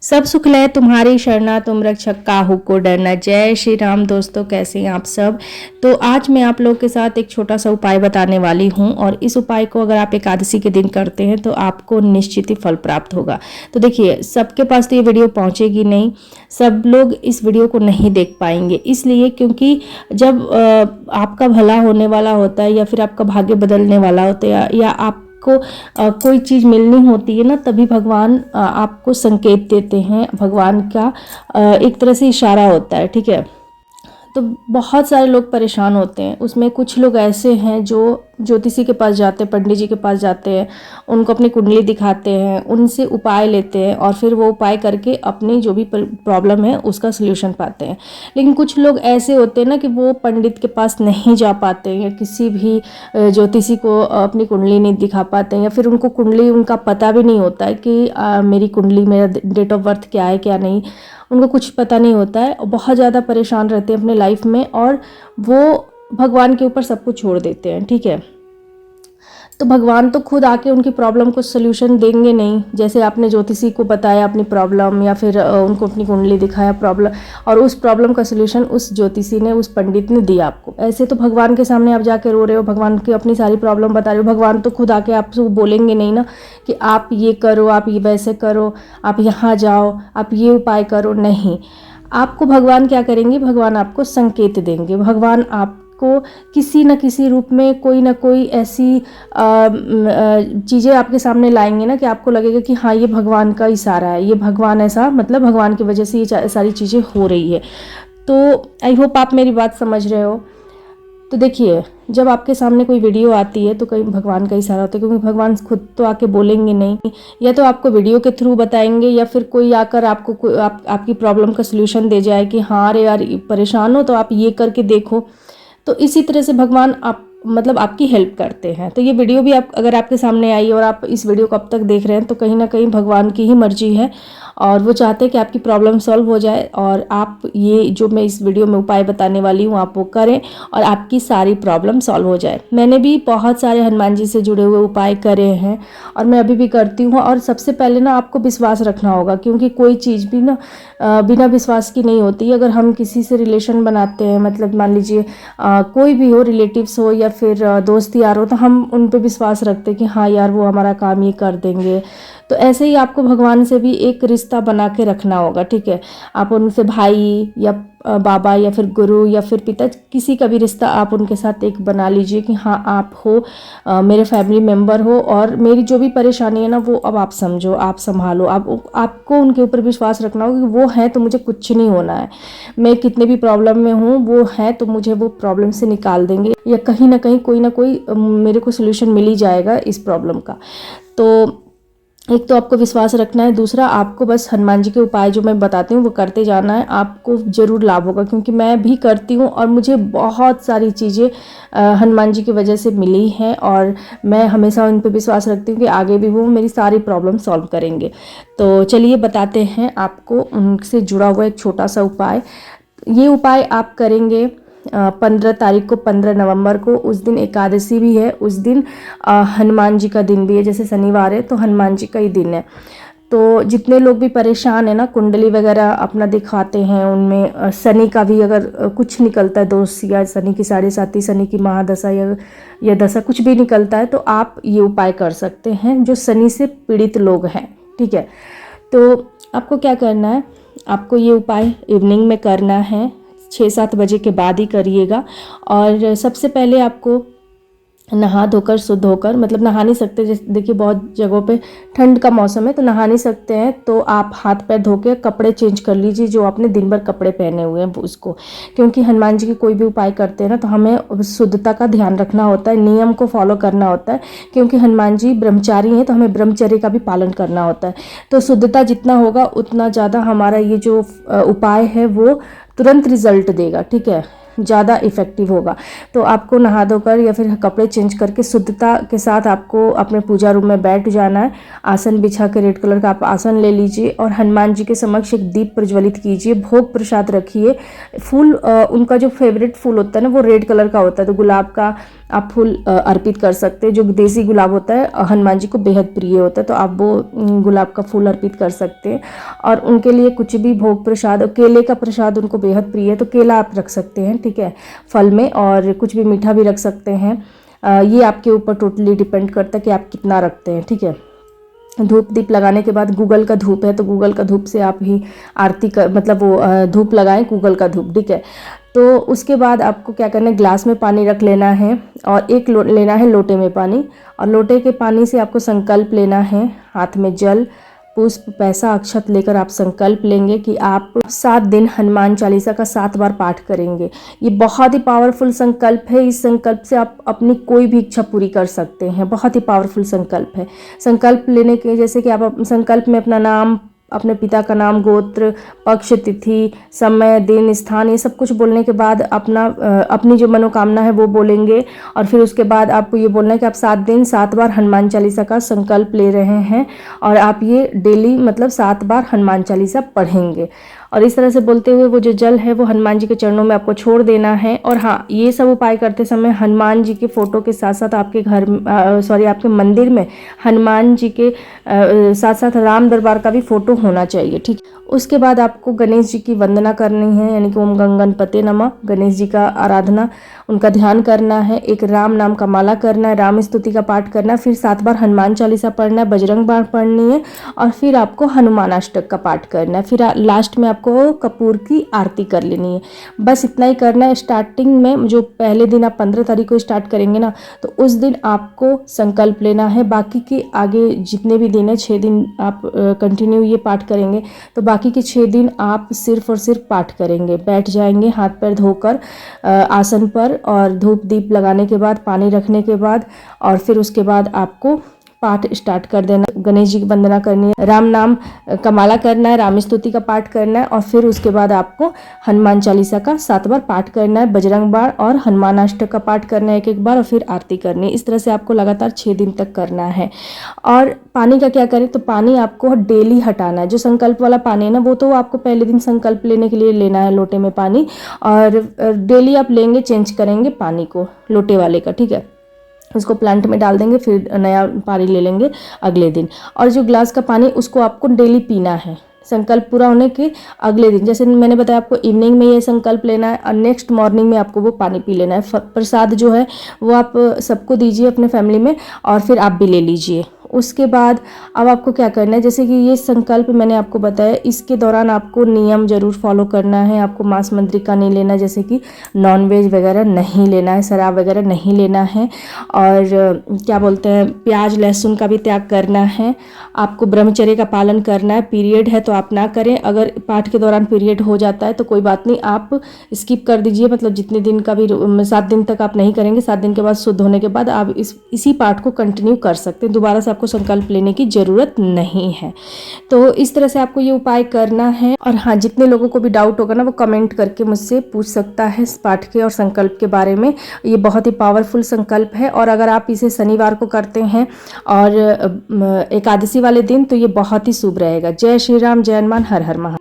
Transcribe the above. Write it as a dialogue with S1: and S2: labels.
S1: सब सुख लय तुम्हारी शरणा तुम रक्षक काहू को डरना। जय श्री राम। दोस्तों, कैसे हैं आप सब। तो आज मैं आप लोग के साथ एक छोटा सा उपाय बताने वाली हूं और इस उपाय को अगर आप एकादशी के दिन करते हैं तो आपको निश्चित ही फल प्राप्त होगा। तो देखिए, सबके पास तो ये वीडियो पहुंचेगी नहीं, सब लोग इस वीडियो को नहीं देख पाएंगे, इसलिए क्योंकि जब आपका भला होने वाला होता है या फिर आपका भाग्य बदलने वाला होता है या आप को कोई चीज़ मिलनी होती है ना, तभी भगवान आपको संकेत देते हैं। भगवान का एक तरह से इशारा होता है, ठीक है। तो बहुत सारे लोग परेशान होते हैं, उसमें कुछ लोग ऐसे हैं जो ज्योतिषी के पास जाते हैं, पंडित जी के पास जाते हैं, उनको अपनी कुंडली दिखाते हैं, उनसे उपाय लेते हैं और फिर वो उपाय करके अपनी जो भी प्रॉब्लम है उसका सलूशन पाते हैं। लेकिन कुछ लोग ऐसे होते हैं ना कि वो पंडित के पास नहीं जा पाते या किसी भी ज्योतिषी को अपनी कुंडली नहीं दिखा पाते हैं या फिर उनको कुंडली उनका पता भी नहीं होता है कि मेरी कुंडली, मेरा डेट ऑफ बर्थ क्या है क्या नहीं, उनको कुछ पता नहीं होता है और बहुत ज़्यादा परेशान रहते हैं अपने लाइफ में और वो भगवान के ऊपर सब कुछ छोड़ देते हैं, ठीक है। तो भगवान तो खुद आके उनकी प्रॉब्लम को सल्यूशन देंगे नहीं। जैसे आपने ज्योतिषी को बताया अपनी प्रॉब्लम या फिर उनको अपनी कुंडली दिखाया प्रॉब्लम और उस प्रॉब्लम का सल्यूशन उस ज्योतिषी ने, उस पंडित ने दिया आपको। ऐसे तो भगवान के सामने आप जाके रो रहे हो, भगवान की अपनी सारी प्रॉब्लम बता रहे हो, भगवान तो खुद आके आपसे बोलेंगे नहीं ना कि आप ये करो, आप ये वैसे करो, आप यहाँ जाओ, आप ये उपाय करो। नहीं, आपको भगवान क्या करेंगे, भगवान आपको संकेत देंगे। भगवान आपको किसी न किसी रूप में कोई ना कोई ऐसी चीज़ें आपके सामने लाएंगे ना कि आपको लगेगा कि हाँ, ये भगवान का इशारा है, ये भगवान ऐसा, मतलब भगवान की वजह से ये सारी चीज़ें हो रही है। तो आई होप आप मेरी बात समझ रहे हो। तो देखिए, जब आपके सामने कोई वीडियो आती है तो कहीं भगवान का इशारा होता है, क्योंकि भगवान खुद तो आके बोलेंगे नहीं, या तो आपको वीडियो के थ्रू बताएंगे या फिर कोई आकर आपको आपकी प्रॉब्लम का सलूशन दे जाए कि हाँ अरे यार परेशान हो तो आप ये करके देखो। तो इसी तरह से भगवान मतलब आपकी हेल्प करते हैं। तो ये वीडियो भी अगर आपके सामने आई और आप इस वीडियो को अब तक देख रहे हैं तो कहीं ना कहीं भगवान की ही मर्जी है और वो चाहते हैं कि आपकी प्रॉब्लम सॉल्व हो जाए और आप ये जो मैं इस वीडियो में उपाय बताने वाली हूँ आप वो करें और आपकी सारी प्रॉब्लम सॉल्व हो जाए। मैंने भी बहुत सारे हनुमान जी से जुड़े हुए उपाय करे हैं और मैं अभी भी करती हूँ। और सबसे पहले ना आपको विश्वास रखना होगा, क्योंकि कोई चीज़ भी ना बिना विश्वास की नहीं होती। अगर हम किसी से रिलेशन बनाते हैं, मतलब मान लीजिए कोई भी हो, रिलेटिव्स हो या फिर दोस्त यार हो, तो हम उन पे विश्वास रखते हैं कि हाँ यार वो हमारा काम ये कर देंगे। तो ऐसे ही आपको भगवान से भी एक रिश्ता बना के रखना होगा, ठीक है। आप उनसे भाई या बाबा या फिर गुरु या फिर पिता, किसी का भी रिश्ता आप उनके साथ एक बना लीजिए कि हाँ आप हो मेरे फैमिली मेम्बर हो और मेरी जो भी परेशानी है ना वो अब आप समझो, आप संभालो। आपको उनके ऊपर विश्वास रखना होगा कि वो है तो मुझे कुछ नहीं होना है, मैं कितने भी प्रॉब्लम में हूँ वो है तो मुझे वो प्रॉब्लम से निकाल देंगे या कहीं ना कहीं कोई ना कोई मेरे को सोल्यूशन मिल ही जाएगा इस प्रॉब्लम का। तो एक तो आपको विश्वास रखना है, दूसरा आपको बस हनुमान जी के उपाय जो मैं बताती हूँ वो करते जाना है, आपको ज़रूर लाभ होगा। क्योंकि मैं भी करती हूँ और मुझे बहुत सारी चीज़ें हनुमान जी की वजह से मिली हैं और मैं हमेशा उन पर विश्वास रखती हूँ कि आगे भी वो मेरी सारी प्रॉब्लम सॉल्व करेंगे। तो चलिए बताते हैं आपको उनसे जुड़ा हुआ एक छोटा सा उपाय। ये उपाय आप करेंगे 15 तारीख को, 15 नवंबर को। उस दिन एकादशी भी है, उस दिन हनुमान जी का दिन भी है। जैसे शनिवार है तो हनुमान जी का ही दिन है। तो जितने लोग भी परेशान है ना, कुंडली वगैरह अपना दिखाते हैं, उनमें शनि का भी अगर कुछ निकलता है दोष या शनि की 7.5, शनि की महादशा या दशा कुछ भी निकलता है तो आप ये उपाय कर सकते हैं जो शनि से पीड़ित लोग हैं, ठीक है। तो आपको क्या करना है, आपको ये उपाय इवनिंग में करना है, 6-7 बजे के बाद ही करिएगा। और सबसे पहले आपको नहा धोकर, शुद्ध होकर, मतलब नहा नहीं सकते, जैसे देखिए बहुत जगहों पे ठंड का मौसम है तो नहा नहीं सकते हैं, तो आप हाथ पैर धो के कपड़े चेंज कर लीजिए, जो आपने दिन भर कपड़े पहने हुए हैं उसको। क्योंकि हनुमान जी की कोई भी उपाय करते हैं ना तो हमें शुद्धता का ध्यान रखना होता है, नियम को फॉलो करना होता है। क्योंकि हनुमान जी ब्रह्मचारी हैं तो हमें ब्रह्मचर्य का भी पालन करना होता है। तो शुद्धता जितना होगा उतना ज़्यादा हमारा ये जो उपाय है वो तुरंत रिजल्ट देगा, ठीक है। ज़्यादा इफ़ेक्टिव होगा। तो आपको नहा धोकर या फिर कपड़े चेंज करके शुद्धता के साथ आपको अपने पूजा रूम में बैठ जाना है। आसन बिछा के रेड कलर का आप आसन ले लीजिए और हनुमान जी के समक्ष एक दीप प्रज्वलित कीजिए, भोग प्रसाद रखिए। फूल उनका जो फेवरेट फूल होता है ना वो रेड कलर का होता है, तो गुलाब का आप फूल अर्पित कर सकते हैं। जो देसी गुलाब होता है हनुमान जी को बेहद प्रिय होता है, तो आप वो गुलाब का फूल अर्पित कर सकते हैं। और उनके लिए कुछ भी भोग प्रसाद, केले का प्रसाद उनको बेहद प्रिय है तो केला आप रख सकते हैं, ठीक है, फल में। और कुछ भी मीठा भी रख सकते हैं। ये आपके ऊपर टोटली डिपेंड करता है कि आप कितना रखते हैं, ठीक है। धूप दीप लगाने के बाद गूगल का धूप है तो गूगल का धूप से आप ही आरती कर मतलब वो धूप लगाएं, गूगल का धूप, ठीक है। तो उसके बाद आपको क्या करना है, ग्लास में पानी रख लेना है और एक लेना है लोटे में पानी, और लोटे के पानी से आपको संकल्प लेना है। हाथ में जल, पुष्प, पैसा, अक्षत लेकर आप संकल्प लेंगे कि आप 7 दिन हनुमान चालीसा का 7 बार पाठ करेंगे। ये बहुत ही पावरफुल संकल्प है। इस संकल्प से आप अपनी कोई भी इच्छा पूरी कर सकते हैं। बहुत ही पावरफुल संकल्प है। संकल्प लेने के जैसे कि आप संकल्प में अपना नाम, अपने पिता का नाम, गोत्र, पक्ष, तिथि, समय, दिन, स्थान, ये सब कुछ बोलने के बाद अपनी जो मनोकामना है वो बोलेंगे। और फिर उसके बाद आपको ये बोलना है कि आप 7 दिन 7 बार हनुमान चालीसा का संकल्प ले रहे हैं और आप ये डेली मतलब 7 बार हनुमान चालीसा पढ़ेंगे। और इस तरह से बोलते हुए वो जो जल है वो हनुमान जी के चरणों में आपको छोड़ देना है। और हाँ, ये सब उपाय करते समय हनुमान जी के फोटो के साथ साथ आपके आपके मंदिर में हनुमान जी के साथ साथ राम दरबार का भी फोटो होना चाहिए, ठीक। उसके बाद आपको गणेश जी की वंदना करनी है, यानी कि ओम गं गणपते नमः, गणेश जी का आराधना, उनका ध्यान करना है। एक राम नाम का माला करना है, राम स्तुति का पाठ करना है, फिर 7 बार हनुमान चालीसा पढ़ना है, बजरंग बाण पढ़नी है और फिर आपको हनुमान अष्टक का पाठ करना है। फिर लास्ट में आपको कपूर की आरती कर लेनी है। बस इतना ही करना है। स्टार्टिंग में जो पहले दिन आप 15 तारीख को स्टार्ट करेंगे ना, तो उस दिन आपको संकल्प लेना है। बाकी के आगे जितने भी दिन है, 6 दिन आप कंटिन्यू ये पाठ करेंगे, तो बाकी के 6 दिन आप सिर्फ और सिर्फ पाठ करेंगे। बैठ जाएंगे हाथ पैर धोकर आसन पर, और धूप दीप लगाने के बाद, पानी रखने के बाद, और फिर उसके बाद आपको पाठ स्टार्ट कर देना। गणेश जी की वंदना करनी है, राम नाम का माला करना है, राम स्तुति का पाठ करना है, और फिर उसके बाद आपको हनुमान चालीसा का 7 बार पाठ करना है, बजरंग बाण और हनुमान अष्टक का पाठ करना है 1-1 बार, और फिर आरती करनी है। इस तरह से आपको लगातार 6 दिन तक करना है। और पानी का क्या करें, तो पानी आपको डेली हटाना है। जो संकल्प वाला पानी है ना, वो तो आपको पहले दिन संकल्प लेने के लिए लेना है लोटे में पानी, और डेली आप लेंगे, चेंज करेंगे पानी को लोटे वाले का, ठीक है। उसको प्लांट में डाल देंगे, फिर नया पानी ले लेंगे अगले दिन। और जो ग्लास का पानी उसको आपको डेली पीना है संकल्प पूरा होने के अगले दिन। जैसे मैंने बताया आपको इवनिंग में ये संकल्प लेना है और नेक्स्ट मॉर्निंग में आपको वो पानी पी लेना है। प्रसाद जो है वो आप सबको दीजिए अपने फैमिली में, और फिर आप भी ले लीजिए। उसके बाद अब आपको क्या करना है, जैसे कि ये संकल्प मैंने आपको बताया, इसके दौरान आपको नियम जरूर फॉलो करना है। आपको मांस मंत्रिका नहीं लेना, जैसे कि नॉनवेज वगैरह नहीं लेना है, शराब वगैरह नहीं लेना है, और क्या बोलते हैं, प्याज लहसुन का भी त्याग करना है। आपको ब्रह्मचर्य का पालन करना है। पीरियड है तो आप ना करें। अगर पाठ के दौरान पीरियड हो जाता है तो कोई बात नहीं, आप स्किप कर दीजिए। मतलब जितने दिन का भी 7 दिन तक आप नहीं करेंगे, 7 दिन के बाद शुद्ध होने के बाद आप इसी पाठ को कंटिन्यू कर सकते हैं। दोबारा से आपको संकल्प लेने की ज़रूरत नहीं है। तो इस तरह से आपको ये उपाय करना है। और हाँ, जितने लोगों को भी डाउट होगा ना, वो कमेंट करके मुझसे पूछ सकता है इस पाठ के और संकल्प के बारे में। ये बहुत ही पावरफुल संकल्प है, और अगर आप इसे शनिवार को करते हैं और एकादशी वाले दिन, तो ये बहुत ही शुभ रहेगा। जय श्री राम, जय हनुमान, हर हर महादेव।